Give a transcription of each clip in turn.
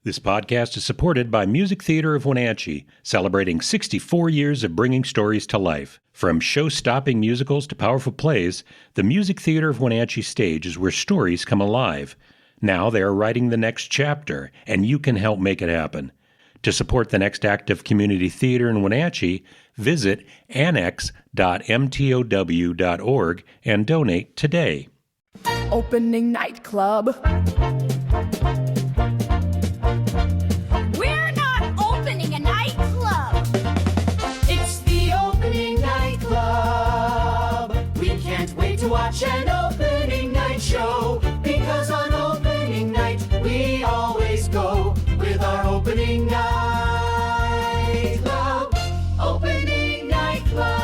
This podcast is supported by Music Theater of Wenatchee, celebrating 64 years of bringing stories to life. From show-stopping musicals to powerful plays, the Music Theater of Wenatchee stage is where stories come alive. Now they are writing the next chapter, and you can help make it happen. To support the next act of community theater in Wenatchee, visit annex.mtow.org and donate today. Opening night club. We're not opening a nightclub. It's the opening night club. We can't wait to watch an opening night show, because on opening night we always go with our opening night club. Opening night club.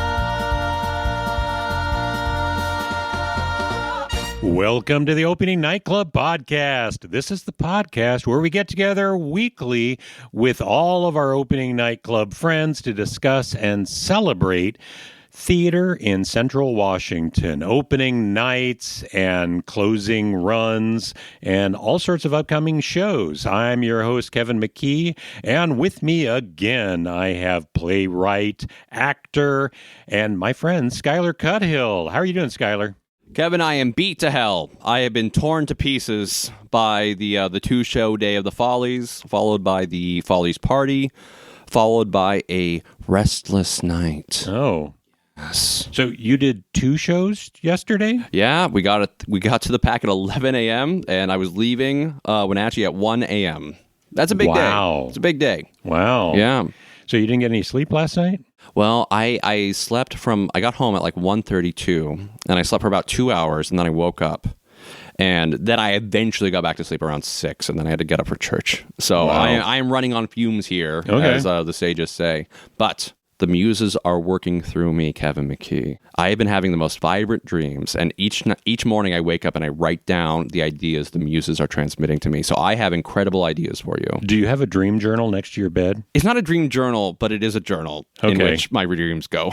Welcome to the Opening Nightclub Podcast. This is the podcast where we get together weekly with all of our Opening Nightclub friends to discuss and celebrate theater in Central Washington, opening nights and closing runs, and all sorts of upcoming shows. I'm your host, Kevin McKee, and with me again, I have playwright, actor, and my friend, Skyler Cuthill. How are you doing, Skyler? Kevin, I am beat to hell. I have been torn to pieces by the two-show day of the Follies, followed by the Follies party, followed by a restless night. Oh. Yes. So you did two shows yesterday? Yeah, we got to the pack at 11 a.m., and I was leaving Wenatchee at 1 a.m. That's a big day. Wow. It's a big day. Wow. Yeah. So you didn't get any sleep last night? Well, I got home at like 1:32, and I slept for about 2 hours, and then I woke up. And then I eventually got back to sleep around 6, and then I had to get up for church. So wow. I am running on fumes here, as the sages say. But the muses are working through me, Kevin McKee. I have been having the most vibrant dreams, and each morning I wake up and I write down the ideas the muses are transmitting to me. So I have incredible ideas for you. Do you have a dream journal next to your bed? It's not a dream journal, but it is a journal in which my dreams go.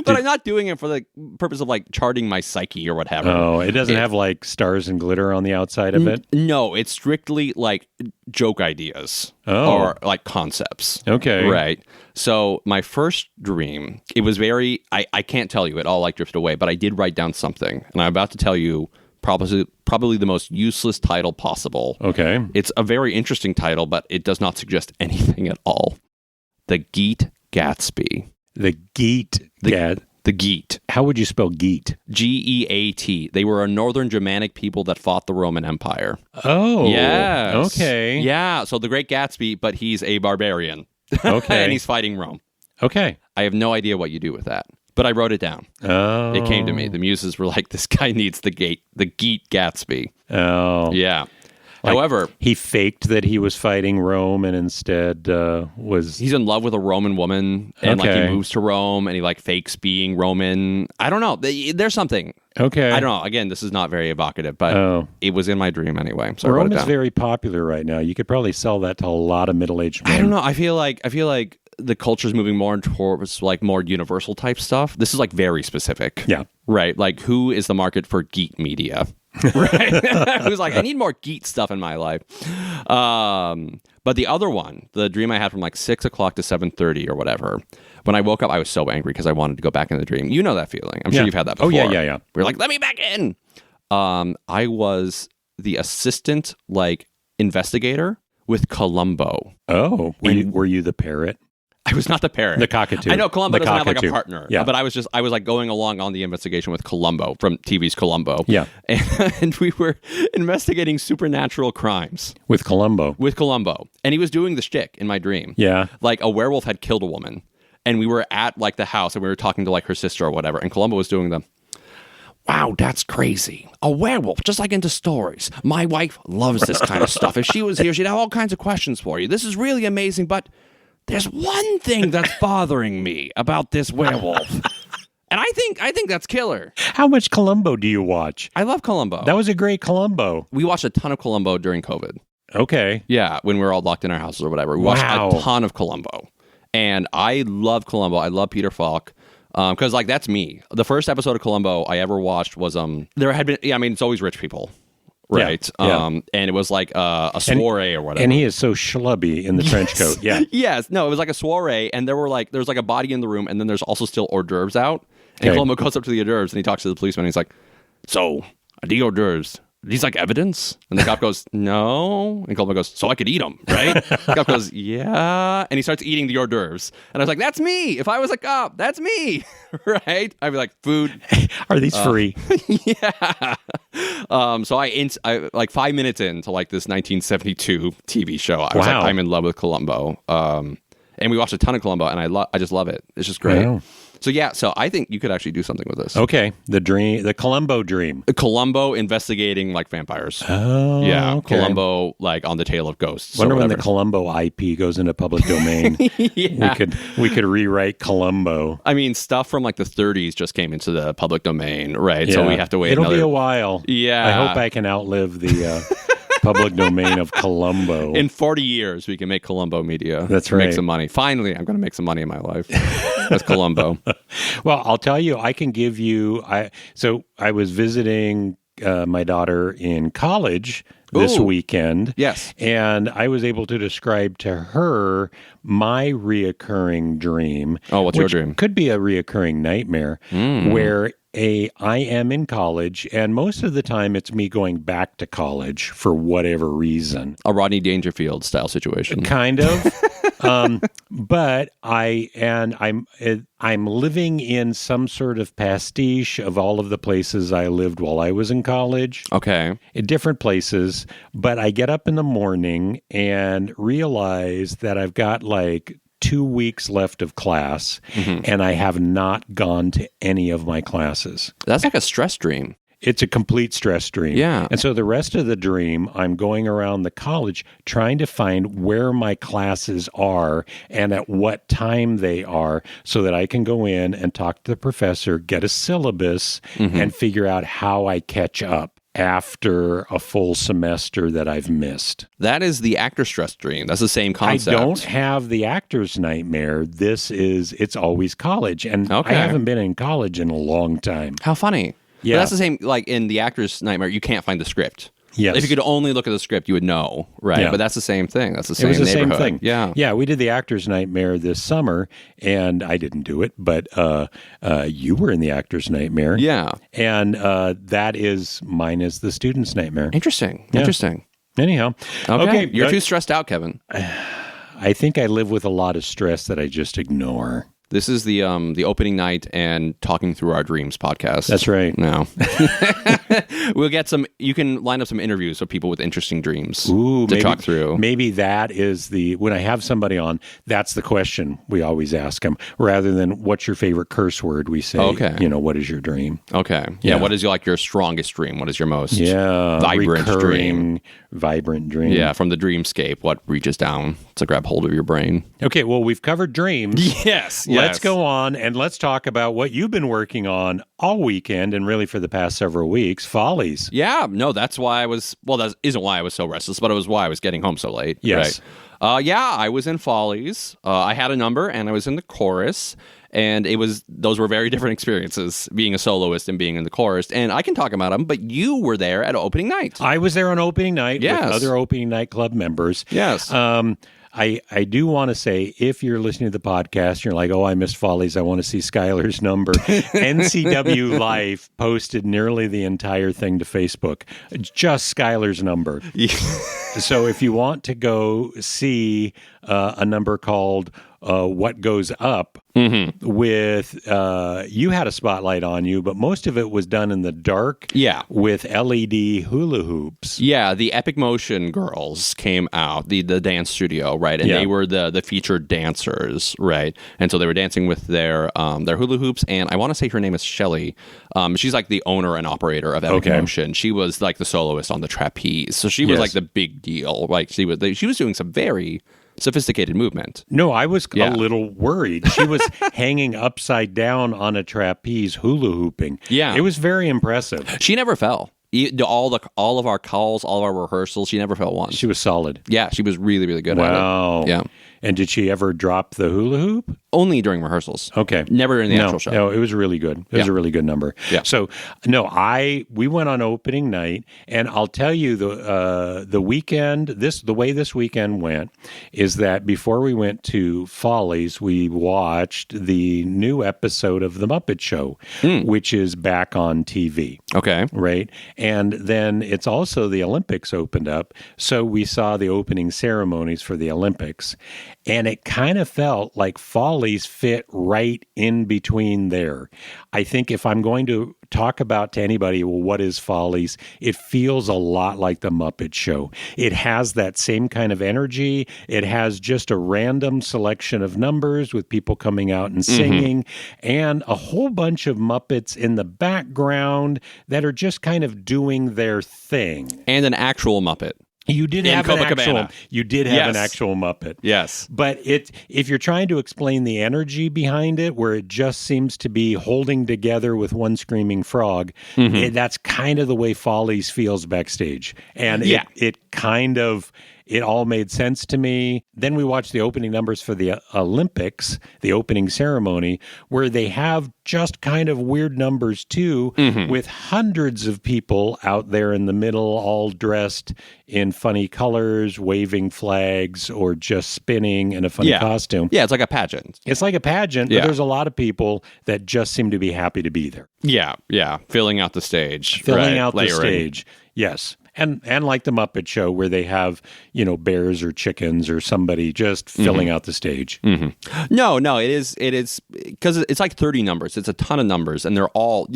But I'm not doing it for the purpose of like charting my psyche or whatever. Oh, it doesn't have like stars and glitter on the outside of it? No, it's strictly like joke ideas or like concepts. Okay. Right. So my first dream, it was very, I can't tell you, it all like drifted away, but I did write down something. And I'm about to tell you probably the most useless title possible. Okay. It's a very interesting title, but it does not suggest anything at all. The Geet Gatsby. The Geet. The Geet. How would you spell Geet? Geat. They were a northern Germanic people that fought the Roman Empire. Oh. Yes. Okay. Yeah. So the Great Gatsby, but he's a barbarian. Okay. And he's fighting Rome. Okay. I have no idea what you do with that, but I wrote it down. Oh. It came to me. The muses were like, this guy needs the Geet Gatsby. Oh. Yeah. Like, however, he faked that he was fighting Rome and instead he's in love with a Roman woman, and like he moves to Rome and he like fakes being Roman. I don't know. There's something. Okay. I don't know. Again, this is not very evocative, but it was in my dream anyway. So Rome I wrote it down. is very popular right now. You could probably sell that to a lot of middle-aged men. I don't know. I feel like the culture's moving more towards like more universal type stuff. This is like very specific. Yeah. Right. Like, who is the market for geek media? Right. Who's like, I need more geek stuff in my life. But the other one, the dream I had from like 6 o'clock to 7:30 or whatever, when I woke up, I was so angry because I wanted to go back in the dream. You know that feeling. I'm sure you've had that before. Oh, yeah. We're like, let me back in. I was the assistant like investigator with Columbo. Oh. Were you the parrot? I was not the parrot. The cockatoo. I know Columbo doesn't have like a cockatoo. partner. Yeah. But I was like going along on the investigation with Columbo from TV's Columbo. Yeah. And we were investigating supernatural crimes. With Columbo. And he was doing the shtick in my dream. Yeah. Like a werewolf had killed a woman. And we were at like the house and we were talking to like her sister or whatever. And Columbo was doing the, wow, that's crazy. A werewolf, just like into stories. My wife loves this kind of stuff. If she was here, she'd have all kinds of questions for you. This is really amazing, but there's one thing that's bothering me about this werewolf. And I think that's killer. How much Columbo do you watch? I love Columbo. That was a great Columbo. We watched a ton of Columbo during COVID. Okay. Yeah, when we were all locked in our houses or whatever. We watched a ton of Columbo. And I love Columbo. I love Peter Falk. Because like that's me. The first episode of Columbo I ever watched was there had been it's always rich people. right? Yeah. And it was like a soiree or whatever. And he is so schlubby in the trench coat. Yeah. Yes. No, it was like a soiree, and there was like a body in the room, and then there's also still hors d'oeuvres out. And Columbo goes up to the hors d'oeuvres, and he talks to the policeman, and he's like, "So, are the hors d'oeuvres, are these like evidence?" And the cop goes, "No." And Columbo goes, "So I could eat them, right?" The cop goes, "Yeah." And he starts eating the hors d'oeuvres. And I was like, that's me. If I was a cop, that's me, right? I'd be like, food. Are these free? Yeah. So I like 5 minutes into like this 1972 TV show, I was like, I'm in love with Columbo. And we watched a ton of Columbo, and I just love it. It's just great. Wow. So yeah, so I think you could actually do something with this. Okay, the Columbo dream. Columbo investigating like vampires. Oh, yeah. okay. Columbo like on the tail of ghosts. Wonder when the Columbo IP goes into public domain. Yeah. We could rewrite Columbo. I mean, stuff from like the 30s just came into the public domain, right? Yeah. So we have to wait. It'll be a while. Yeah. I hope I can outlive the public domain of Columbo. In 40 years, we can make Columbo media. That's right. Make some money. Finally, I'm going to make some money in my life. That's Columbo. Well, I'll tell you, I can give you. So I was visiting my daughter in college this weekend. Yes. And I was able to describe to her my reoccurring dream. Oh, what's your which dream? Could be a reoccurring nightmare where I am in college, and most of the time it's me going back to college for whatever reason. A Rodney Dangerfield style situation. Kind of. But I'm living in some sort of pastiche of all of the places I lived while I was in college. Okay. In different places, but I get up in the morning and realize that I've got like 2 weeks left of class, and I have not gone to any of my classes. That's like a stress dream. It's a complete stress dream. Yeah. And so the rest of the dream, I'm going around the college trying to find where my classes are and at what time they are so that I can go in and talk to the professor, get a syllabus, and figure out how I catch up after a full semester that I've missed. That is the actor stress dream. That's the same concept. I don't have the actor's nightmare. It's always college. And Okay. I haven't been in college in a long time. How funny. Yeah. But that's the same, like in the actor's nightmare, you can't find the script. Yes. If you could only look at the script, you would know, right? Yeah. But that's the same thing. That's the It same was the neighborhood. same thing. Yeah. Yeah, we did the actor's nightmare this summer, and I didn't do it, but you were in the actor's nightmare. Yeah. And mine is the student's nightmare. Interesting. Yeah. Interesting. Anyhow. Okay. You're too stressed out, Kevin. I think I live with a lot of stress that I just ignore. This is the opening night and Talking Through Our Dreams podcast. That's right. No. We'll get you can line up some interviews with people with interesting dreams to talk through. Maybe that is when I have somebody on, that's the question we always ask them. Rather than what's your favorite curse word, we say, what is your dream? Okay. Yeah. What is your strongest dream? What is your most vibrant dream? Vibrant dream. Yeah. From the dreamscape, what reaches down to grab hold of your brain? Okay. Well, we've covered dreams. Yes. Let's go on and let's talk about what you've been working on all weekend and really for the past several weeks, Follies. Yeah, no, that's why that isn't why I was so restless, but it was why I was getting home so late. Yes. Right? I was in Follies. I had a number and I was in the chorus, and those were very different experiences, being a soloist and being in the chorus, and I can talk about them, but you were there at opening night. I was there on opening night with other opening night club members. Yes. I do want to say, if you're listening to the podcast, and you're like, oh, I missed Follies, I want to see Skyler's number. NCW Life posted nearly the entire thing to Facebook, just Skyler's number. So if you want to go see a number called What Goes Up, with you had a spotlight on you, but most of it was done in the dark. Yeah. With LED hula hoops. Yeah, the Epic Motion girls came out, the dance studio, right? And they were the featured dancers, right? And so they were dancing with their hula hoops, and I want to say her name is Shelly. She's like the owner and operator of Epic Motion. She was like the soloist on the trapeze, so she was like the big deal. Like she was doing some very sophisticated movement. No, I was a little worried. She was hanging upside down on a trapeze hula hooping. Yeah. It was very impressive. She never fell. All of our calls, all of our rehearsals, she never fell once. She was solid. Yeah, she was really, really good at it. Wow. Yeah. And did she ever drop the hula hoop? Only during rehearsals. Okay. Never in the actual show. No, it was really good. It was a really good number. Yeah. So, no, we went on opening night, and I'll tell you the weekend, the way this weekend went is that before we went to Follies, we watched the new episode of The Muppet Show, which is back on TV. Okay. Right. And then it's also the Olympics opened up. So we saw the opening ceremonies for the Olympics. And it kind of felt like Follies fit right in between there. I think if I'm going to talk about to anybody, well, what is Follies? It feels a lot like the Muppet Show. It has that same kind of energy. It has just a random selection of numbers with people coming out and singing, and a whole bunch of Muppets in the background that are just kind of doing their thing. And an actual Muppet. You did In have an Copacabana. actual. You did have an actual Muppet. Yes. But if you're trying to explain the energy behind it, where it just seems to be holding together with one screaming frog, that's kind of the way Follies feels backstage, and it all made sense to me. Then we watched the opening numbers for the Olympics, the opening ceremony, where they have just kind of weird numbers too, with hundreds of people out there in the middle, all dressed in funny colors, waving flags, or just spinning in a funny costume. Yeah, it's like a pageant. It's like a pageant, but there's a lot of people that just seem to be happy to be there. Yeah, yeah. Filling out the stage. Filling out the Layering. stage. Yes. And like the Muppet Show, where they have, bears or chickens or somebody just filling out the stage. No, it is because it's like 30 numbers. It's a ton of numbers, and they're all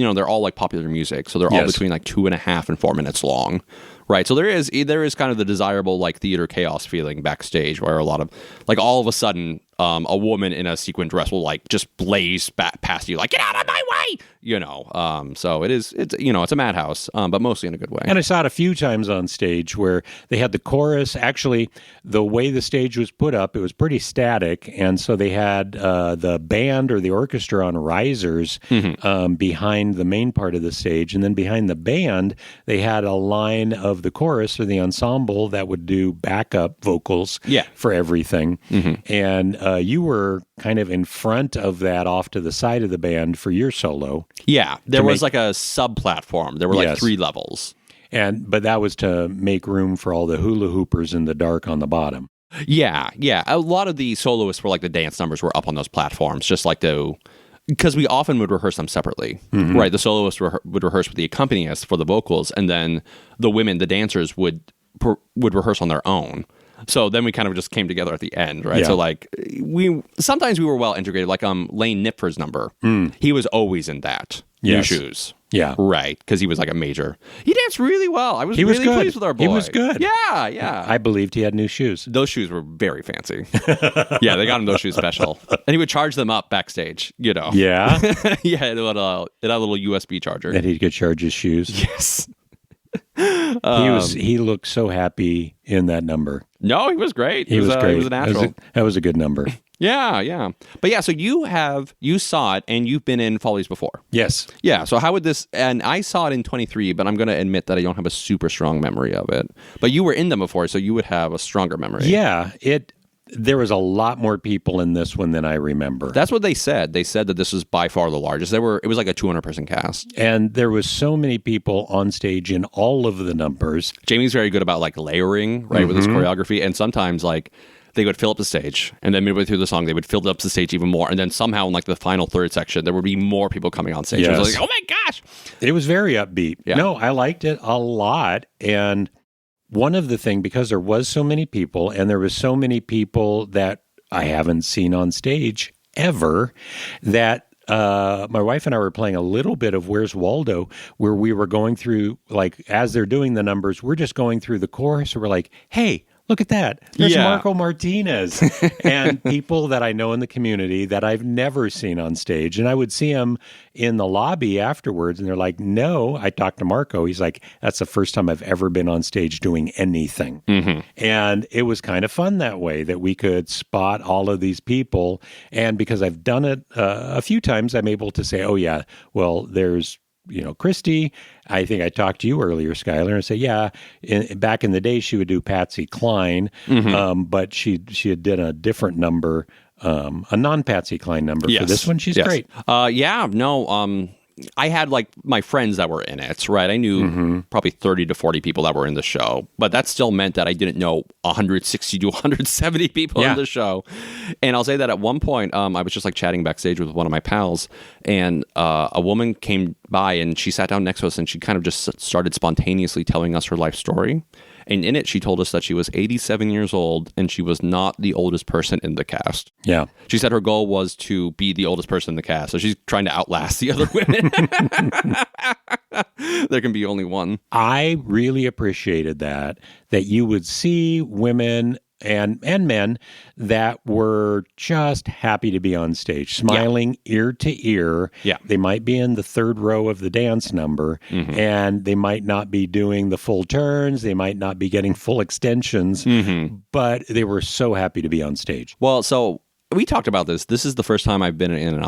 like popular music. So they're all between like 2.5 and 4 minutes long. Right. So there is kind of the desirable like theater chaos feeling backstage, where a lot of like all of a sudden a woman in a sequin dress will like just blaze past you, like, get out of my way, so it's a madhouse, but mostly in a good way. And I saw it a few times on stage where they had the chorus. Actually, the way the stage was put up, it was pretty static. And so they had the band or the orchestra on risers behind the main part of the stage. And then behind the band, they had a line of the chorus or the ensemble that would do backup vocals for everything. And you were kind of in front of that off to the side of the band for your solo. Yeah, there was like a sub-platform. There were like 3 levels. But that was to make room for all the hula hoopers in the dark on the bottom. Yeah. A lot of the soloists were like the dance numbers were up on those platforms, just like because we often would rehearse them separately, right? The soloists would rehearse with the accompanist for the vocals, and then the women, the dancers, would rehearse on their own. So then we kind of just came together at the end, right? Yeah. So like sometimes we were well integrated. Like Lane Nipfer's number, he was always in that. New shoes. Yeah. Right. Because he was like a major. He danced really well. I was really pleased with our boy. He was good. Yeah. I believed he had new shoes. Those shoes were very fancy. Yeah, they got him those shoes special. And he would charge them up backstage, Yeah? Yeah, it had a little USB charger. That he could charge his shoes. Yes. He looked so happy in that number. No, he was great. He was great. He was a natural. That was a good number. Yeah. But yeah, so you saw it and you've been in Follies before. Yes. Yeah, so how would this, and I saw it in 23, but I'm going to admit that I don't have a super strong memory of it. But you were in them before, so you would have a stronger memory. Yeah, there was a lot more people in this one than I remember. That's what they said. They said that this was by far the largest. It was like a 200-person cast. And there was so many people on stage in all of the numbers. Jamie's very good about like layering, right, with his choreography. And sometimes like they would fill up the stage, and then midway through the song, they would fill up the stage even more. And then somehow in like the final third section, there would be more people coming on stage. Yes. It was like, oh my gosh. It was very upbeat. Yeah. No, I liked it a lot. And one of the things, because there was so many people, and there was so many people that I haven't seen on stage ever, that my wife and I were playing a little bit of Where's Waldo, where we were going through, like, as they're doing the numbers, we're just going through the chorus, and we're like, hey, look at that. There's Marco Martinez. And people that I know in the community that I've never seen on stage. And I would see them in the lobby afterwards, and they're like, no. I talked to Marco. He's like, that's the first time I've ever been on stage doing anything. And it was kind of fun that way, that we could spot all of these people. And because I've done it a few times, I'm able to say, oh, yeah, well, there's Christy, I think I talked to you earlier, Skyler, and said, yeah, back in the day, she would do Patsy Cline, but she had done a different number, a non-Patsy Cline number for this one. She's great. I had like my friends that were in it, right? I knew probably 30 to 40 people that were in the show, but that still meant that I didn't know 160 to 170 people in the show. And I'll say that at one point, I was just like chatting backstage with one of my pals, and a woman came by and she sat down next to us, and she kind of just started spontaneously telling us her life story. And in it, she told us that she was 87 years old and she was not the oldest person in the cast. Yeah. She said her goal was to be the oldest person in the cast. So she's trying to outlast the other women. There can be only one. I really appreciated that you would see women and men that were just happy to be on stage, smiling ear to ear. Yeah. They might be in the third row of the dance number, and they might not be doing the full turns. They might not be getting full extensions, but they were so happy to be on stage. Well, so we talked about this. This is the first time I've been in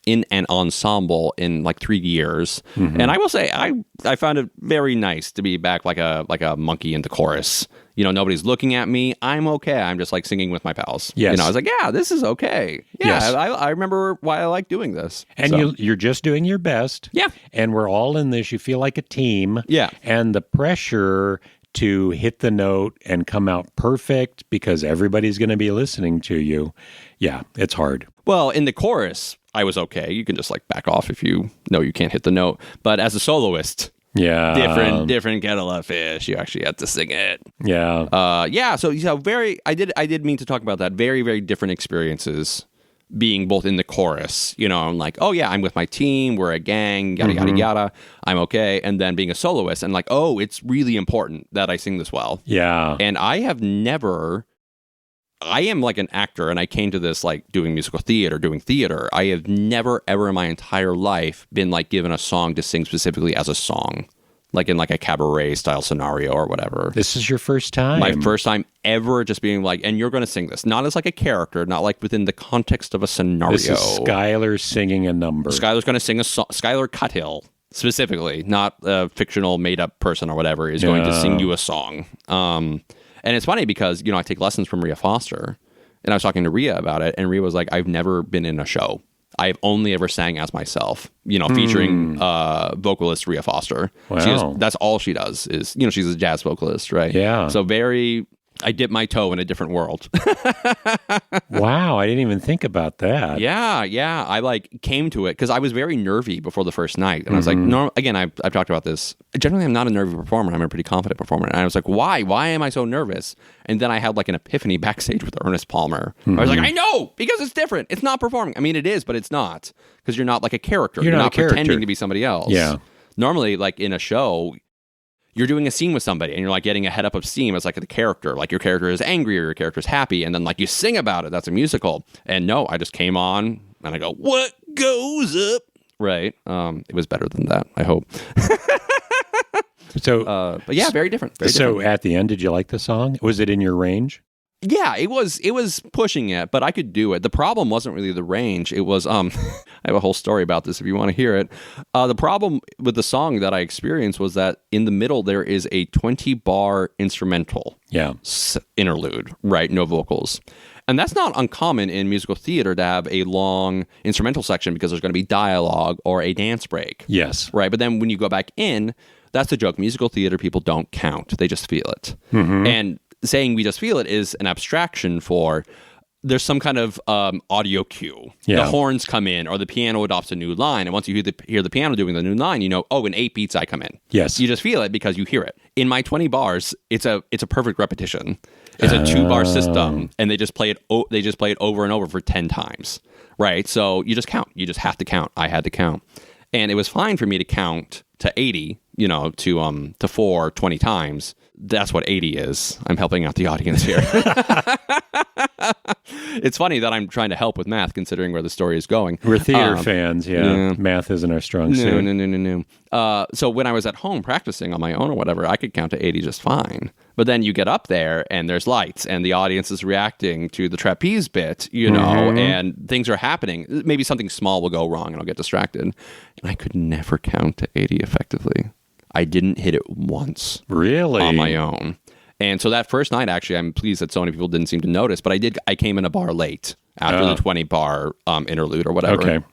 an ensemble in like 3 years. And I will say, I found it very nice to be back like a monkey in the chorus. Nobody's looking at me. I'm okay. I'm just like singing with my pals. Yes. I was like, yeah, this is okay. Yeah, Yes. I remember why I like doing this. And So, you're just doing your best. Yeah. And we're all in this. You feel like a team. Yeah. And the pressure to hit the note and come out perfect because everybody's going to be listening to you. Yeah, it's hard. Well, in the chorus, I was okay. You can just like back off if you know you can't hit the note. But as a soloist, different kettle of fish. You actually have to sing it. Yeah. So very. I did mean to talk about that. Very, very different experiences. Being both in the chorus, I'm like, oh yeah, I'm with my team, we're a gang, yada yada yada, I'm okay. And then being a soloist, and like, oh, it's really important that I sing this well. Yeah. And I am like an actor, and I came to this like doing musical theater, doing theater. I have never ever in my entire life been like given a song to sing specifically as a song, like in like a cabaret style scenario or whatever. This is your first time. My first time ever just being like, and you're going to sing this, not as like a character, not like within the context of a scenario. This is Skyler singing a number. Skyler's going to sing a song. Skyler Cuthill, specifically, not a fictional made up person or whatever, is going to sing you a song. And it's funny because, I take lessons from Rhea Foster, and I was talking to Rhea about it, and Rhea was like, I've never been in a show. I've only ever sang as myself, featuring vocalist Rhea Foster. Wow. That's all she does is, she's a jazz vocalist, right? Yeah. So I dip my toe in a different world. Wow, I didn't even think about that. Yeah. I like came to it because I was very nervy before the first night. And I was like, again, I've talked about this. Generally, I'm not a nervy performer. I'm a pretty confident performer. And I was like, why? Why am I so nervous? And then I had like an epiphany backstage with Ernest Palmer. I was like, I know, because it's different. It's not performing. I mean, it is, but it's not. Because you're not like a character. You're not pretending to be somebody else. Yeah. Normally, like in a show, you're doing a scene with somebody and you're like getting a head up of steam as like the character. Like your character is angry or your character is happy. And then like you sing about it. That's a musical. And no, I just came on and I go, what goes up? Right. It was better than that, I hope. So, but yeah, very different. Very so different. at the end, did you like the song? Was it in your range? Yeah, it was pushing it, but I could do it. The problem wasn't really the range. It was, I have a whole story about this if you want to hear it. The problem with the song that I experienced was that in the middle, there is a 20-bar instrumental interlude, right? No vocals. And that's not uncommon in musical theater to have a long instrumental section because there's going to be dialogue or a dance break. Yes. Right. But then when you go back in, that's the joke. Musical theater people don't count. They just feel it. And saying we just feel it is an abstraction for there's some kind of audio cue. Yeah. The horns come in or the piano adopts a new line. And once you hear the piano doing the new line, in 8 beats I come in. Yes. You just feel it because you hear it. In my 20 bars, it's a perfect repetition. It's a 2-bar system, and they just play it over and over for 10 times. Right? So you just count. You just have to count. I had to count. And it was fine for me to count to 80, to 4 20 times. That's what 80 is. I'm helping out the audience here. It's funny that I'm trying to help with math, considering where the story is going. We're theater fans, yeah. Math isn't our strong suit. No. So when I was at home practicing on my own or whatever, I could count to 80 just fine. But then you get up there and there's lights and the audience is reacting to the trapeze bit, and things are happening. Maybe something small will go wrong and I'll get distracted. And I could never count to 80 effectively. I didn't hit it once. Really? On my own. And so that first night, actually, I'm pleased that so many people didn't seem to notice, but I came in a bar late after the 20 bar interlude or whatever. Okay.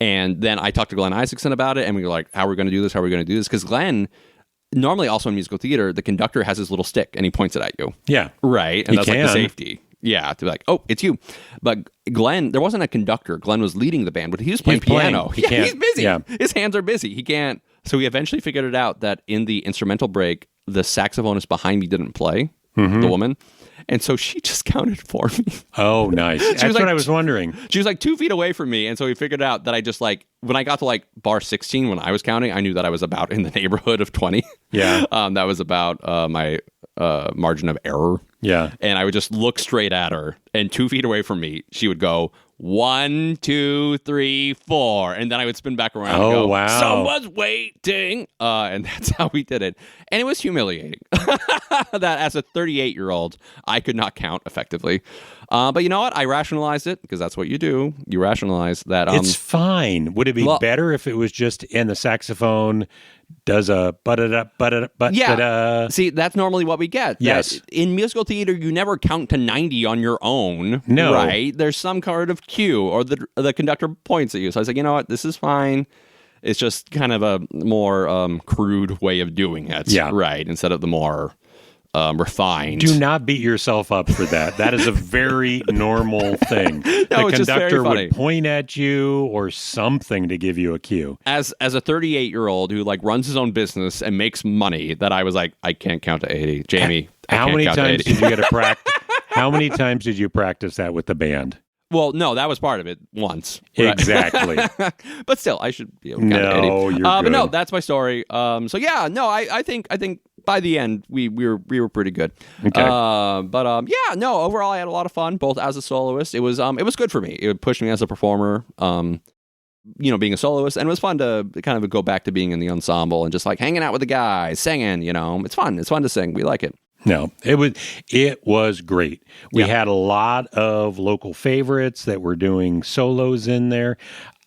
And then I talked to Glenn Isaacson about it, and we were like, how are we going to do this? How are we going to do this? Because Glenn, normally also in musical theater, the conductor has his little stick, and he points it at you. Yeah. Right? And that's like the safety. Yeah, to be like, oh, it's you. But Glenn, there wasn't a conductor. Glenn was leading the band, but he was playing piano. He's busy. Yeah. His hands are busy. He can't. So we eventually figured it out that in the instrumental break, the saxophonist behind me didn't play, the woman. And so she just counted for me. Oh, nice. That's what I was wondering. She was like 2 feet away from me. And so we figured out that I just when I got to bar 16, when I was counting, I knew that I was about in the neighborhood of 20. Yeah. That was about my margin of error. Yeah. And I would just look straight at her, and 2 feet away from me, she would go, 1, 2, 3, 4. And then I would spin back around and go, wow. Someone's waiting. And that's how we did it. And it was humiliating that as a 38-year-old, I could not count effectively. But you know what? I rationalized it because that's what you do. You rationalize that. It's fine. Would it be better if it was just in the saxophone does a but-a-da. Yeah. See, that's normally what we get. Yes. In musical theater, you never count to 90 on your own. No. Right? There's some kind of cue, or the conductor points at you. So I was like, you know what? This is fine. It's just kind of a more crude way of doing it. Yeah. Right? Instead of the more refined. Do not beat yourself up for that. That is a very normal thing. The conductor would point at you or something to give you a cue. As a 38-year-old who runs his own business and makes money, that I was like, I can't count to 80. Jamie, how many times did you get a practice? How many times did you practice that with the band? Well, no, that was part of it once. Exactly. Right? But still, I should be able to count to 80. You're good. But no, that's my story. So yeah, no, I think by the end we were pretty good. Okay. Yeah, no, overall I had a lot of fun, both as a soloist. It was good for me. It pushed me as a performer. Being a soloist, and it was fun to kind of go back to being in the ensemble and just hanging out with the guys, singing. It's fun. It's fun to sing. We like it. No, it was great. We had a lot of local favorites that were doing solos in there.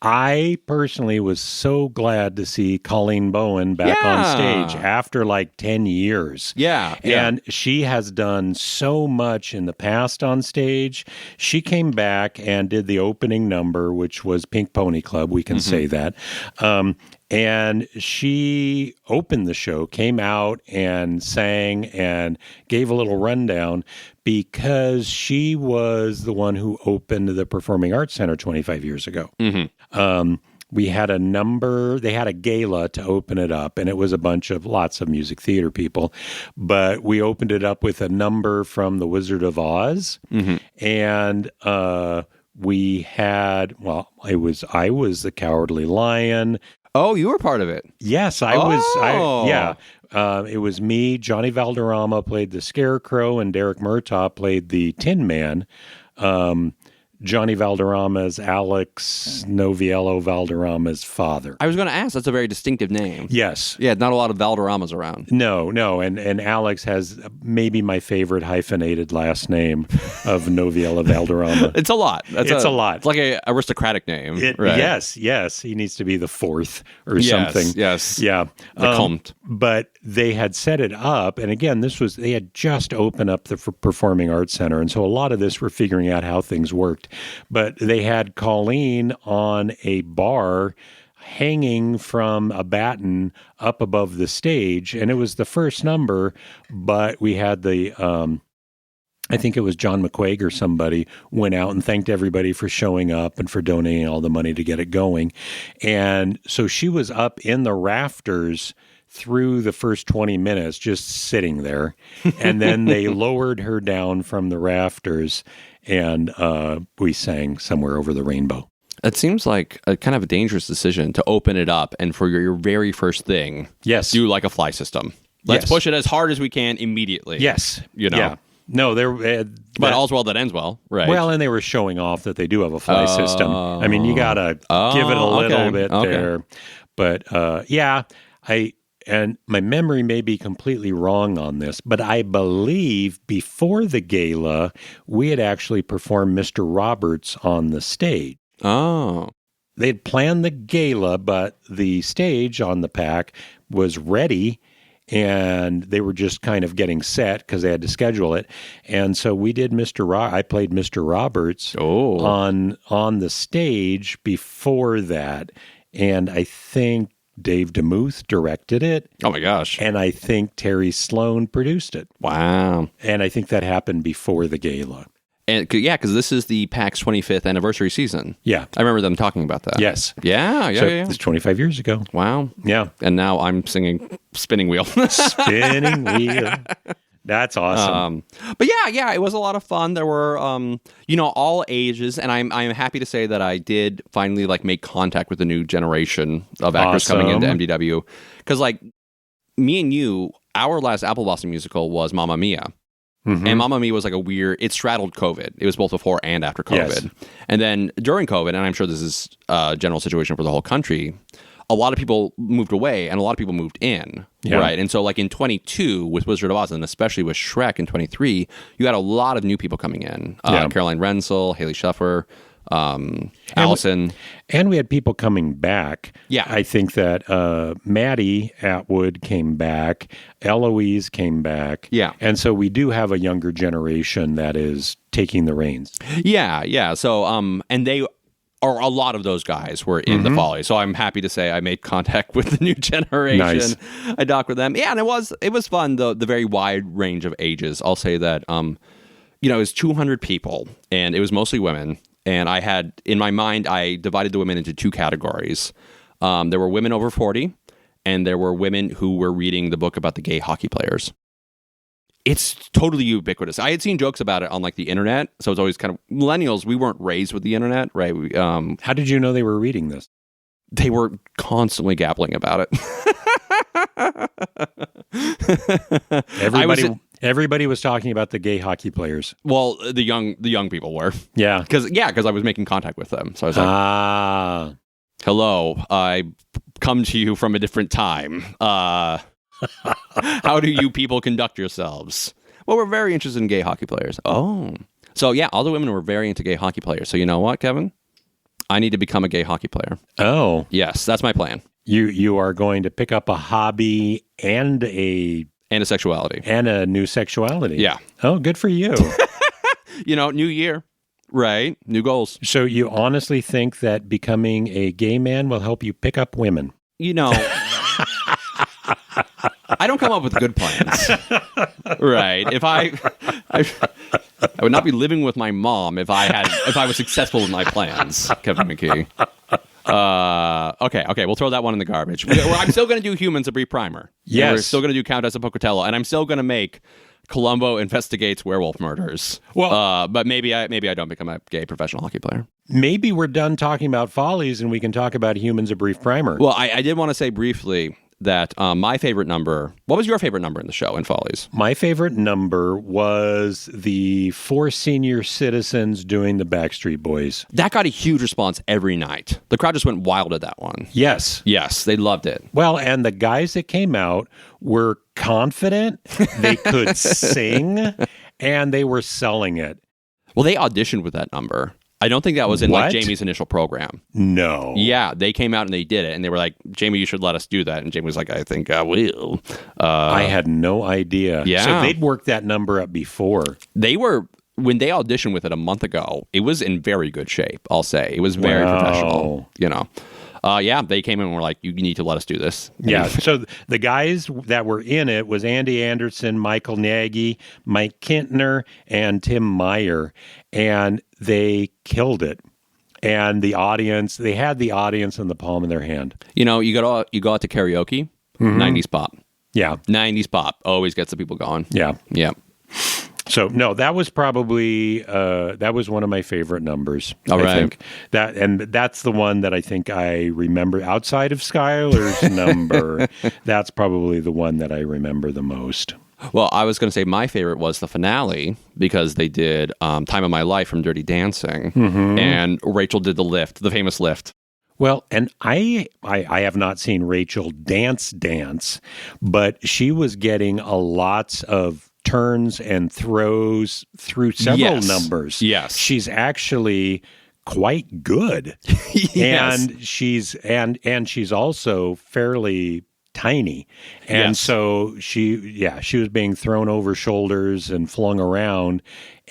I personally was so glad to see Colleen Bowen back on stage after 10 years. Yeah. And she has done so much in the past on stage. She came back and did the opening number, which was Pink Pony Club. We can say that. And she opened the show, came out and sang and gave a little rundown because she was the one who opened the Performing Arts Center 25 years ago. We had a number, they had a gala to open it up, and it was lots of music theater people. But we opened it up with a number from The Wizard of Oz. And we had, I was the Cowardly Lion. Oh, you were part of it. Yes, I was. It was me. Johnny Valderrama played the Scarecrow, and Derek Murtaugh played the Tin Man. Johnny Valderrama's Alex Noviello Valderrama's father. I was going to ask. That's a very distinctive name. Yes. Yeah, not a lot of Valderramas around. No. And Alex has maybe my favorite hyphenated last name of Noviello Valderrama. It's a lot. It's a lot. It's like an aristocratic name. Right? Yes. He needs to be the fourth or something. Yes. Yeah. The Comte. But they had set it up. And again, they had just opened up the Performing Arts Center. And so a lot of this, we're figuring out how things worked. But they had Colleen on a bar hanging from a batten up above the stage. And it was the first number, but we had I think it was John McQuaig or somebody went out and thanked everybody for showing up and for donating all the money to get it going. And so she was up in the rafters through the first 20 minutes, just sitting there. And then they lowered her down from the rafters, and we sang Somewhere Over the Rainbow. It seems like a kind of a dangerous decision to open it up and for your very first thing, yes, do a fly system. Let's push it as hard as we can immediately. Yes. Yeah. No, they're But all's well that ends well, right? well, and they were showing off that they do have a fly system. I mean, you gotta give it a little bit there. But and my memory may be completely wrong on this, but I believe before the gala, we had actually performed Mr. Roberts on the stage. Oh. They'd planned the gala, but the stage on the pack was ready, and they were just kind of getting set because they had to schedule it. And so we did I played Mr. Roberts on the stage before that. And I think Dave DeMuth directed it. Oh, my gosh. And I think Terry Sloan produced it. Wow. And I think that happened before the gala. And because this is the PAC's 25th anniversary season. Yeah. I remember them talking about that. Yes. Yeah. It's 25 years ago. Wow. Yeah. And now I'm singing Spinning Wheel. Spinning Wheel. That's awesome. But yeah, it was a lot of fun. There were, all ages, and I'm happy to say that I did finally make contact with the new generation of actors coming into MDW. Because me and you, our last Apple Blossom musical was Mamma Mia. Mm-hmm. And Mamma Mia was it straddled COVID. It was both before and after COVID. Yes. And then during COVID, and I'm sure this is a general situation for the whole country, a lot of people moved away and a lot of people moved in, right? And so in 22 with Wizard of Oz, and especially with Shrek in 23, you had a lot of new people coming in. Caroline Renzel, Haley Schuffer, Allison. And we had people coming back. Yeah. I think that Maddie Atwood came back. Eloise came back. Yeah. And so we do have a younger generation that is taking the reins. Yeah. So, and they are, a lot of those guys were in the Follies. So I'm happy to say I made contact with the new generation. Nice. I docked with them. Yeah, and it was fun, the very wide range of ages. I'll say that, it was 200 people, and it was mostly women. And I had, in my mind, I divided the women into two categories. There were women over 40, and there were women who were reading the book about the gay hockey players. It's totally ubiquitous. I had seen jokes about it on the internet, so it's always kind of millennials. We weren't raised with the internet, right? How did you know they were reading this? They were constantly gabbling about it. Everybody was talking about the gay hockey players. Well, the young people were. Yeah, because I was making contact with them. So I was like, "Hello, I come to you from a different time. How do you people conduct yourselves?" Well, we're very interested in gay hockey players. Oh. So yeah, all the women were very into gay hockey players. So you know what, Kevin? I need to become a gay hockey player. Oh. Yes, that's my plan. You are going to pick up a hobby and a sexuality. And a new sexuality. Yeah. Oh, good for you. New year. Right. New goals. So you honestly think that becoming a gay man will help you pick up women? I don't come up with good plans. Right. If I would not be living with my mom if I was successful with my plans, Kevin McKee. Okay, we'll throw that one in the garbage. I'm still going to do Humans, a brief primer. Yes. We're still going to do Countess of Pocatello, and I'm still going to make Columbo investigates werewolf murders. Well, but maybe I don't become a gay professional hockey player. Maybe we're done talking about Follies and we can talk about Humans, a brief primer. Well, I did want to say briefly that my favorite number. What was your favorite number in the show in Follies? My favorite number was the 4 senior citizens doing the Backstreet Boys. That got a huge response every night. The crowd just went wild at that one. Yes. Yes, they loved it. Well, and the guys that came out were confident, they could sing, and they were selling it. Well, they auditioned with that number. I don't think that was in Jamie's initial program. No. Yeah, they came out and they did it, and they were like, "Jamie, you should let us do that." And Jamie was like, "I think I will." I had no idea. Yeah. So they'd worked that number up before. They were, when they auditioned with it a month ago, it was in very good shape, I'll say. It was very professional, Yeah, they came in and were like, "You need to let us do this." Yeah, so the guys that were in it was Andy Anderson, Michael Nagy, Mike Kintner, and Tim Meyer, and they killed it. And the audience, they had the audience in the palm of their hand. You go out to karaoke, 90s pop. Yeah. 90s pop always gets the people going. Yeah. Yeah. So, no, that was probably, that was one of my favorite numbers. All right. I think. That's the one that I think I remember outside of Skyler's number. That's probably the one that I remember the most. Well, I was going to say my favorite was the finale because they did Time of My Life from Dirty Dancing, and Rachel did the lift, the famous lift. Well, and I have not seen Rachel dance, but she was getting a lots of turns and throws through several numbers. Yes. She's actually quite good. Yes. And she's also fairly tiny. And so she was being thrown over shoulders and flung around.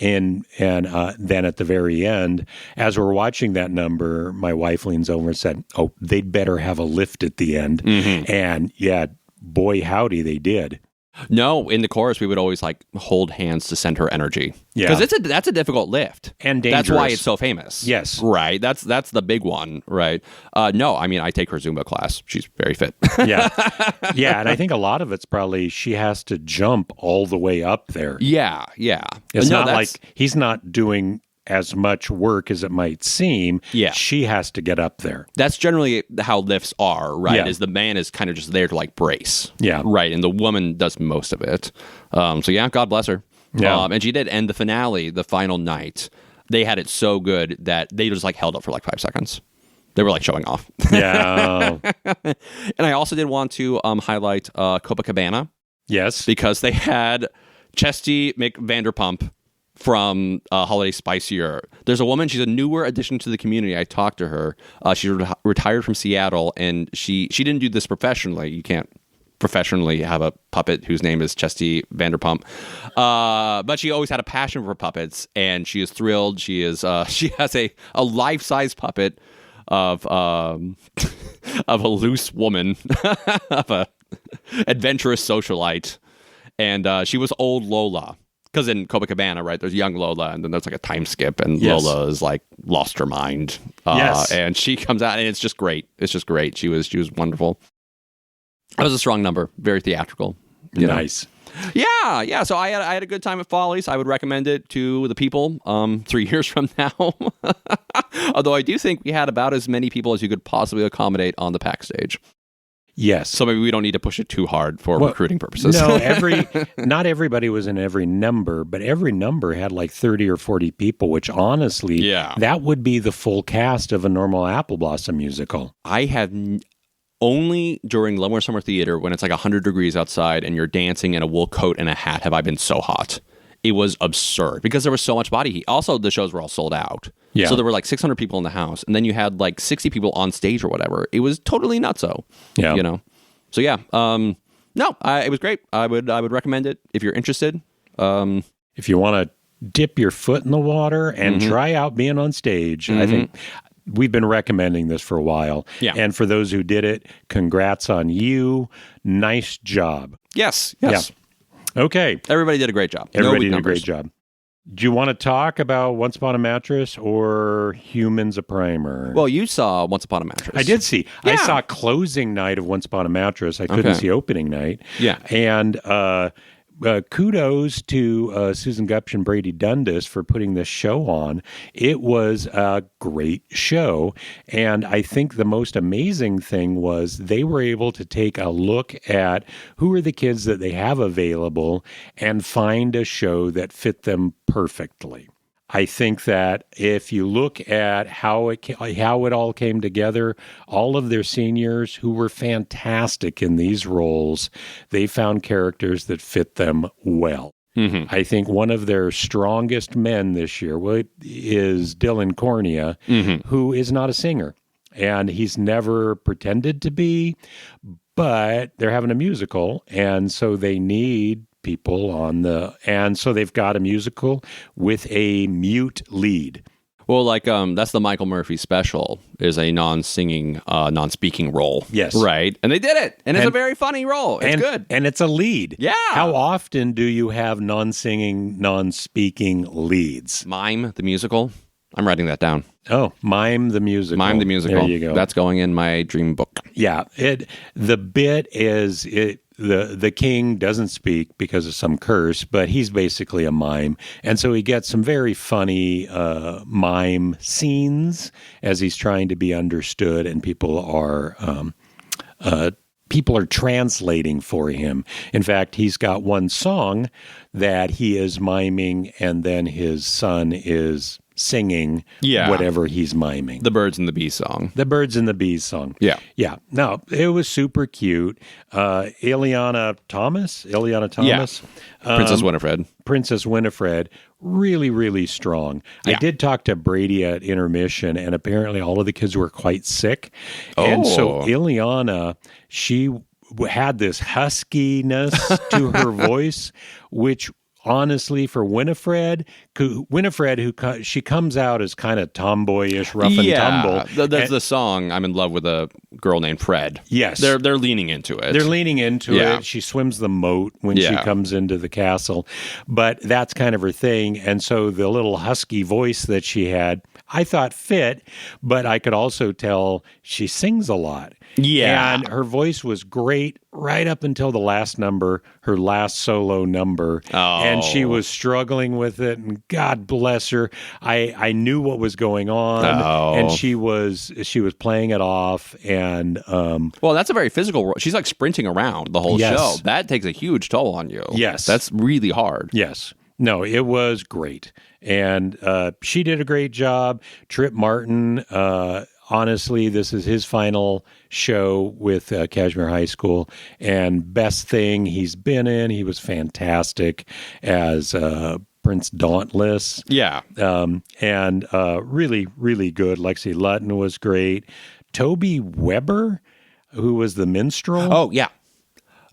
And then at the very end, as we're watching that number, my wife leans over and said, "Oh, they'd better have a lift at the end." And yeah, boy, howdy, they did. No, in the chorus, we would always like hold hands to send her energy. Yeah. Because that's a difficult lift. And dangerous. That's why it's so famous. Yes. Right. That's the big one, right? No, I mean, I take her Zumba class. She's very fit. Yeah. And I think a lot of it's probably she has to jump all the way up there. Yeah. It's not like he's not doing as much work as it might seem. Yeah. She has to get up there. That's generally how lifts are, right? Yeah. Is the man is kind of just there to like brace. Yeah. Right. And the woman does most of it. So yeah, God bless her. Yeah. And she did end the finale, the final night. They had it so good that they just like held up for like 5 seconds. They were like showing off. Yeah. And I also did want to highlight Copacabana. Yes. Because they had Chesty McVanderpump from Holiday Spicier. There's a woman, she's a newer addition to the community. I talked to her. She retired from Seattle, and she didn't do this professionally. You can't professionally have a puppet whose name is Chesty Vanderpump. But she always had a passion for puppets, and she is thrilled. She has a life-size puppet of a loose woman, of a adventurous socialite, and she was old Lola. Because in Copacabana, right, there's young Lola, and then there's like a time skip, and Lola is like lost her mind. And she comes out, and it's just great. It's just great. She was wonderful. That was a strong number, very theatrical. Nice. Yeah. So I had a good time at Follies. I would recommend it to the people 3 years from now. Although I do think we had about as many people as you could possibly accommodate on the pack stage. Yes. So maybe we don't need to push it too hard for recruiting purposes. No, not everybody was in every number, but every number had like 30 or 40 people, which honestly, that would be the full cast of a normal Apple Blossom musical. I have only during Leavenworth Summer Theater, when it's like 100 degrees outside and you're dancing in a wool coat and a hat, have I been so hot. It was absurd because there was so much body heat. Also, the shows were all sold out. Yeah. So there were like 600 people in the house, and then you had like 60 people on stage or whatever. It was totally nutso. Yeah. So yeah. It was great. I would recommend it if you're interested. If you want to dip your foot in the water and try out being on stage, I think we've been recommending this for a while. Yeah. And for those who did it, congrats on you. Nice job. Yes. Yeah. Okay. Everybody did a great job. Everybody did a great job. Do you want to talk about Once Upon a Mattress or Humans a Primer? Well, you saw Once Upon a Mattress. I did see. Yeah. I saw closing night of Once Upon a Mattress. I couldn't see opening night. Yeah. And kudos to Susan Gupsh and Brady Dundas for putting this show on. It was a great show. And I think the most amazing thing was they were able to take a look at who are the kids that they have available and find a show that fit them perfectly. I think that if you look at how it all came together, all of their seniors who were fantastic in these roles, they found characters that fit them well. Mm-hmm. I think one of their strongest men this year is Dylan Cornea, who is not a singer. And he's never pretended to be, but they're having a musical, and so they need people and so they've got a musical with a mute lead. Well, like that's the Michael Murphy special, is a non-singing, non-speaking role. Yes. Right? And they did it. And it's a very funny role. It's good. And it's a lead. Yeah. How often do you have non-singing, non-speaking leads? Mime, the musical. I'm writing that down. Oh, Mime the musical. Mime the musical. There you go. That's going in my dream book. Yeah. The bit is the king doesn't speak because of some curse, but he's basically a mime. And so he gets some very funny mime scenes as he's trying to be understood, and people are people are translating for him. In fact, he's got one song that he is miming, and then his son is singing whatever he's miming. The Birds and the Bees song. The Birds and the Bees song. Yeah. Yeah. No, it was super cute. Ileana Thomas. Princess Winifred. Princess Winifred, really, really strong. Yeah. I did talk to Brady at intermission, and apparently all of the kids were quite sick. And so Ileana, she had this huskiness to her voice, which honestly, for Winifred, she comes out as kind of tomboyish, rough and tumble. There's the song, I'm in love with a girl named Fred. Yes. They're leaning into it. They're leaning into it. She swims the moat when she comes into the castle. But that's kind of her thing. And so the little husky voice that she had, I thought fit, but I could also tell she sings a lot. Yeah. And her voice was great right up until the last number, her last solo number. Oh. And she was struggling with it, and God bless her. I knew what was going on, and she was playing it off. And well, that's a very physical role. She's like sprinting around the whole show. That takes a huge toll on you. Yes. That's really hard. Yes. No, it was great. And she did a great job. Trip Martin, honestly, this is his final show with Kashmir High School, and best thing he's been in. He was fantastic as Prince Dauntless. Yeah. And really, really good. Lexi Lutton was great. Toby Weber, who was the minstrel. Oh, yeah.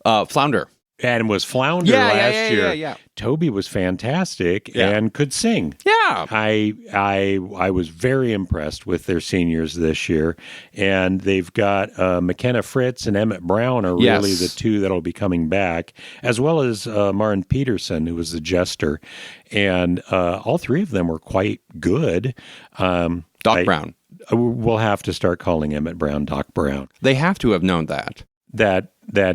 Flounder. And was Flounder last year. Yeah. Toby was fantastic and could sing. Yeah. I was very impressed with their seniors this year. And they've got McKenna Fritz and Emmett Brown are really the two that'll be coming back, as well as Maren Peterson, who was the jester. And all three of them were quite good. Doc Brown. We'll have to start calling Emmett Brown Doc Brown. They have to have known that. That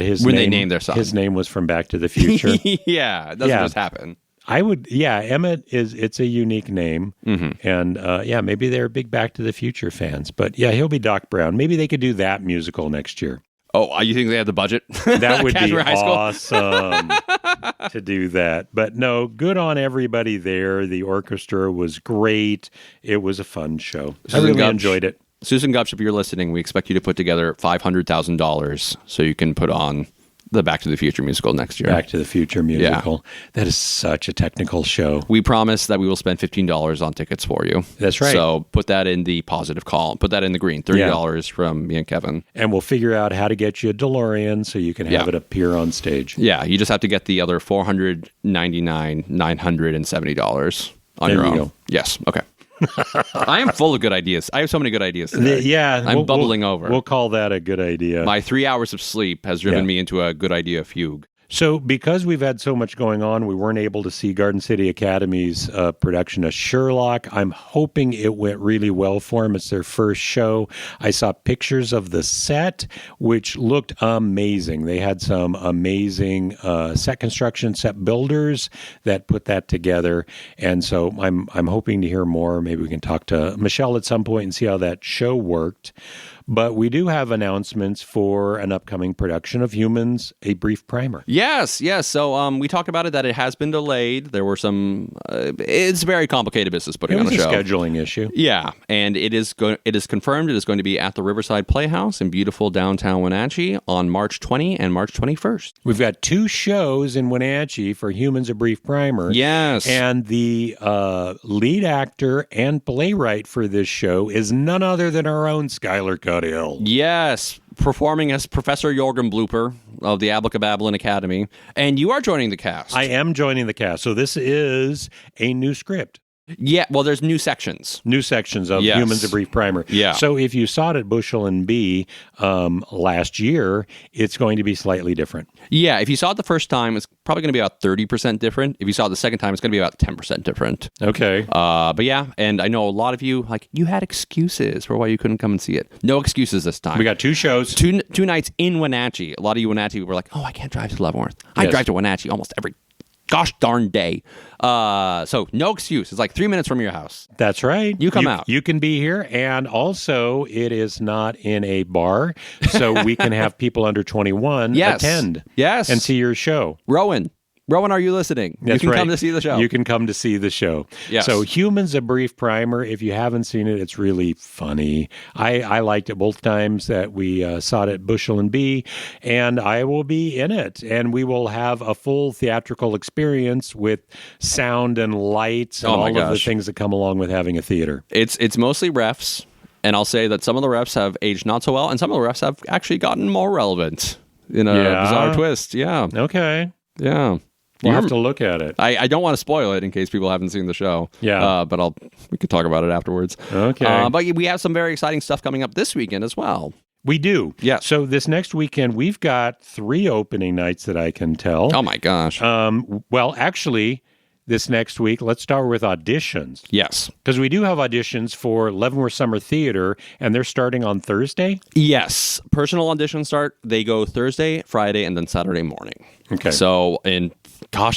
his when name, they named their son. His name was from Back to the Future. Yeah, it doesn't just happen. Emmett it's a unique name. Mm-hmm. And maybe they're big Back to the Future fans. But yeah, he'll be Doc Brown. Maybe they could do that musical next year. Oh, you think they have the budget? That would be awesome to do that. But no, good on everybody there. The orchestra was great. It was a fun show. I really enjoyed it. Susan Gupsh, if you're listening, we expect you to put together $500,000 so you can put on the Back to the Future musical next year. Back to the Future musical. Yeah. That is such a technical show. We promise that we will spend $15 on tickets for you. That's right. So put that in the positive column. Put that in the green. $30 from me and Kevin. And we'll figure out how to get you a DeLorean so you can have it appear on stage. Yeah, you just have to get the other $499,970 on your own. Go. Yes. Okay. I am full of good ideas. I have so many good ideas today. Yeah. I'm bubbling over. We'll call that a good idea. My 3 hours of sleep has driven me into a good idea fugue. So because we've had so much going on, we weren't able to see Garden City Academy's production of Sherlock. I'm hoping it went really well for them. It's their first show. I saw pictures of the set, which looked amazing. They had some amazing set construction, set builders that put that together. And so I'm hoping to hear more. Maybe we can talk to Michelle at some point and see how that show worked. But we do have announcements for an upcoming production of Humans, A Brief Primer. Yes. So we talked about it, that it has been delayed. There were some... it's very complicated business putting on a show. It was a scheduling issue. Yeah, and it is confirmed it is going to be at the Riverside Playhouse in beautiful downtown Wenatchee on March 20 and March 21st. We've got 2 shows in Wenatchee for Humans, A Brief Primer. Yes. And the lead actor and playwright for this show is none other than our own Skyler Cuthill. Yes, performing as Professor Jorgen Blooper of the Abracadabra Academy. And you are joining the cast. I am joining the cast. So this is a new script. Yeah, well, there's new sections. New sections of Humans, A Brief Primer. Yeah. So if you saw it at Bushel and Bee last year, it's going to be slightly different. Yeah, if you saw it the first time, it's probably going to be about 30% different. If you saw it the second time, it's going to be about 10% different. Okay. But yeah, and I know a lot of you, you had excuses for why you couldn't come and see it. No excuses this time. We got 2 shows. Two nights in Wenatchee. A lot of you Wenatchee were like, oh, I can't drive to Leavenworth. I drive to Wenatchee almost every Gosh darn day. So no excuse. It's like 3 minutes from your house. That's right. You come out. You can be here. And also, it is not in a bar. So we can have people under 21 attend. Yes. And see your show. Rowan, are you listening? That's you can right. come to see the show. You can come to see the show. Yes. So Humans, a brief primer. If you haven't seen it, it's really funny. I liked it both times that we saw it at Bushel and Bee, and I will be in it. And we will have a full theatrical experience with sound and lights and all of the things that come along with having a theater. It's mostly refs, and I'll say that some of the refs have aged not so well, and some of the refs have actually gotten more relevant in a bizarre twist. Yeah. Okay. Yeah. We'll have to look at it. I don't want to spoil it in case people haven't seen the show. Yeah. But we could talk about it afterwards. Okay. But we have some very exciting stuff coming up this weekend as well. We do. Yeah. So this next weekend, we've got 3 opening nights that I can tell. Oh, my gosh. Well, actually, this next week, let's start with auditions. Yes. Because we do have auditions for Leavenworth Summer Theater, and they're starting on Thursday. Yes. Personal auditions start. They go Thursday, Friday, and then Saturday morning. Okay. So in,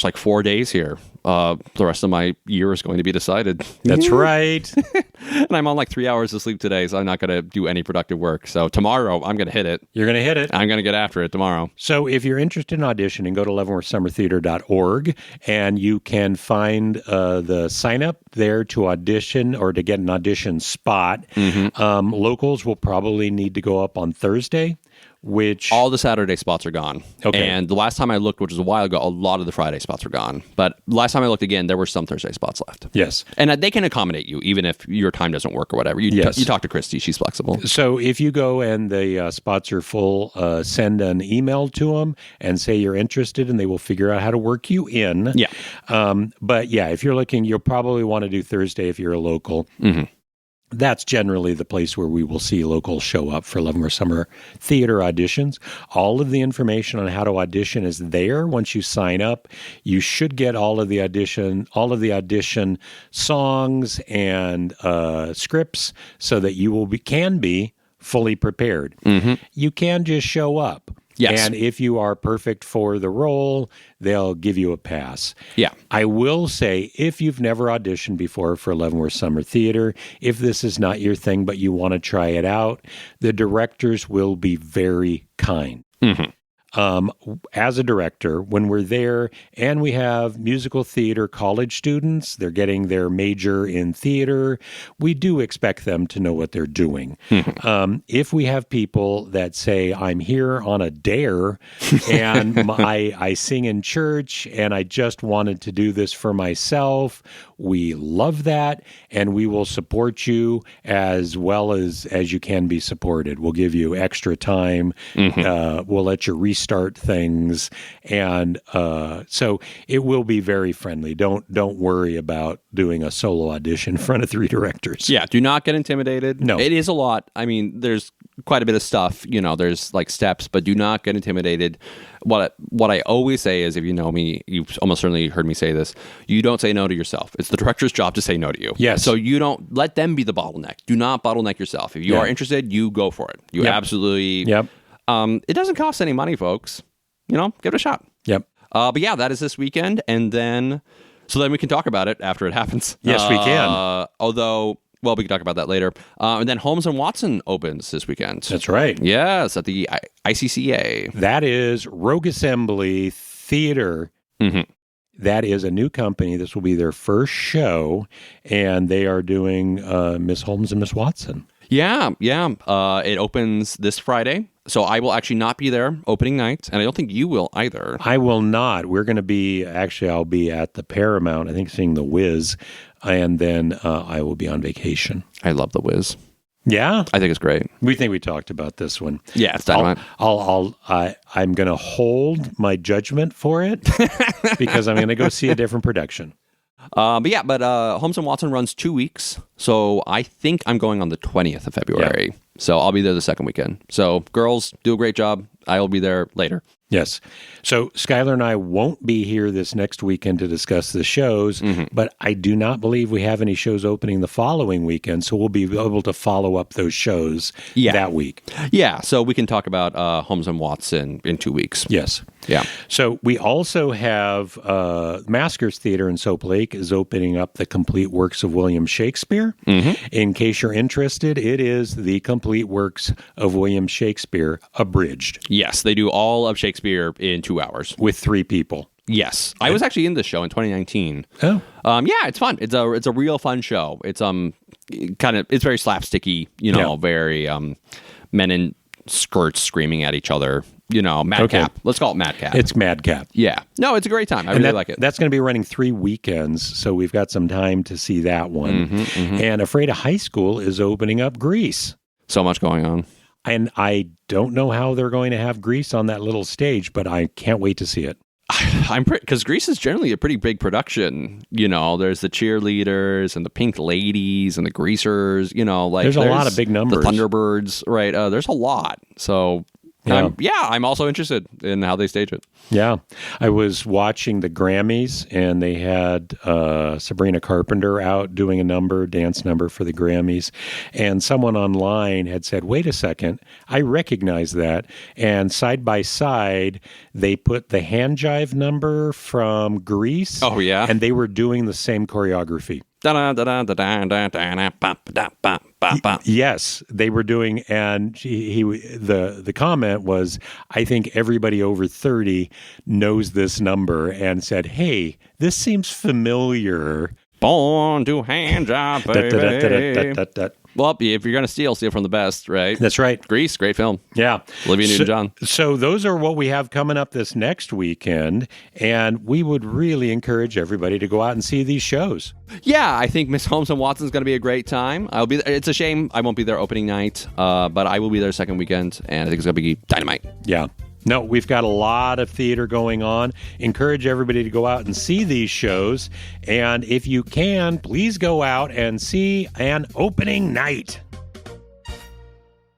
like 4 days here. The rest of my year is going to be decided. That's right. And I'm on like 3 hours of sleep today, so I'm not going to do any productive work. So tomorrow, I'm going to hit it. You're going to hit it. I'm going to get after it tomorrow. So if you're interested in auditioning, go to leavenworthsummertheater.org, and you can find the sign up there to audition or to get an audition spot. Mm-hmm. Locals will probably need to go up on Thursday. Which all the Saturday spots are gone. Okay. And the last time I looked, which was a while ago, a lot of the Friday spots were gone. But last time I looked again, there were some Thursday spots left. Yes. And they can accommodate you, even if your time doesn't work or whatever. You talk to Christy. She's flexible. So if you go and the spots are full, send an email to them and say you're interested, and they will figure out how to work you in. Yeah. But yeah, if you're looking, you'll probably want to do Thursday if you're a local. Mm-hmm. That's generally the place where we will see locals show up for Leavenworth Summer Theater auditions. All of the information on how to audition is there. Once you sign up, you should get all of the audition songs and scripts so that you can be fully prepared. Mm-hmm. You can just show up. Yes. And if you are perfect for the role, they'll give you a pass. Yeah. I will say, if you've never auditioned before for Leavenworth Summer Theater, if this is not your thing, but you want to try it out, the directors will be very kind. Mm-hmm. As a director, when we're there and we have musical theater college students, they're getting their major in theater, we do expect them to know what they're doing. Mm-hmm. If we have people that say, I'm here on a dare and I sing in church and I just wanted to do this for myself, we love that, and we will support you as well as you can be supported. We'll give you extra time. Mm-hmm. We'll let you restart things, and so it will be very friendly. Don't worry about doing a solo audition in front of 3 directors. Yeah, do not get intimidated. No. It is a lot. I mean, there's quite a bit of stuff, there's like steps, but do not get intimidated. What I always say is, if you know me, you've almost certainly heard me say this, you don't say no to yourself. It's the director's job to say no to you. Yes. So you don't let them be the bottleneck. Do not bottleneck yourself. If you are interested, you go for it. You absolutely. Yep. It doesn't cost any money, folks. Give it a shot. Yep. But yeah, that is this weekend, and then we can talk about it after it happens. Yes, we can. Although, well, we can talk about that later. And then Holmes and Watson opens this weekend. That's right. Yes, at the ICCA. That is Rogue Assembly Theater. Mm-hmm. That is a new company. This will be their first show, and they are doing Miss Holmes and Miss Watson. Yeah. It opens this Friday, so I will actually not be there opening night, and I don't think you will either. I will not. We're going to be, I'll be at the Paramount, I think, seeing The Wiz, and then I will be on vacation. I love The Wiz. Yeah? I think it's great. We think we talked about this one. Yeah, it's dynamite. I'm going to hold my judgment for it because I'm going to go see a different production. But Holmes and Watson runs 2 weeks, so I think I'm going on the 20th of February. Yeah. So I'll be there the second weekend. So girls, do a great job. I will be there later. Yes. So Skyler and I won't be here this next weekend to discuss the shows, but I do not believe we have any shows opening the following weekend, so we'll be able to follow up those shows that week. Yeah, so we can talk about Holmes and Watson in 2 weeks. Yes. Yeah. So we also have Maskers Theater in Soap Lake is opening up the complete works of William Shakespeare. In case you're interested, it is the complete works of William Shakespeare abridged. Yes, they do all of Shakespeare in 2 hours. With 3 people. Yes. I was actually in this show in 2019. Oh. Yeah, it's fun. It's a real fun show. It's it's very slapsticky, very men in skirts screaming at each other. Madcap. Okay. Let's call it Madcap. It's Madcap. Yeah. No, it's a great time. I really like it. That's going to be running 3 weekends, so we've got some time to see that one. And Afraid of High School is opening up Grease. So much going on. And I don't know how they're going to have Grease on that little stage, but I can't wait to see it. Because Grease is generally a pretty big production. There's the cheerleaders and the pink ladies and the greasers. There's a lot of big numbers. The Thunderbirds, right? There's a lot. So. I'm also interested in how they stage it. Yeah. I was watching the Grammys, and they had Sabrina Carpenter out doing a dance number for the Grammys. And someone online had said, wait a second, I recognize that. And side by side, they put the hand jive number from Grease. Oh, yeah. And they were doing the same choreography. Yes, they were doing, and the comment was, I think everybody over 30 knows this number, and said, hey, this seems familiar. Born to hand job, baby. Well, if you're going to steal from the best, right? That's right. Grease, great film. Yeah. Olivia Newton-John. So those are what we have coming up this next weekend, and we would really encourage everybody to go out and see these shows. Yeah, I think Miss Holmes and Watson is going to be a great time. I'll be. It's a shame I won't be there opening night, but I will be there second weekend, and I think it's going to be dynamite. Yeah. No, we've got a lot of theater going on. Encourage everybody to go out and see these shows. And if you can, please go out and see an opening night.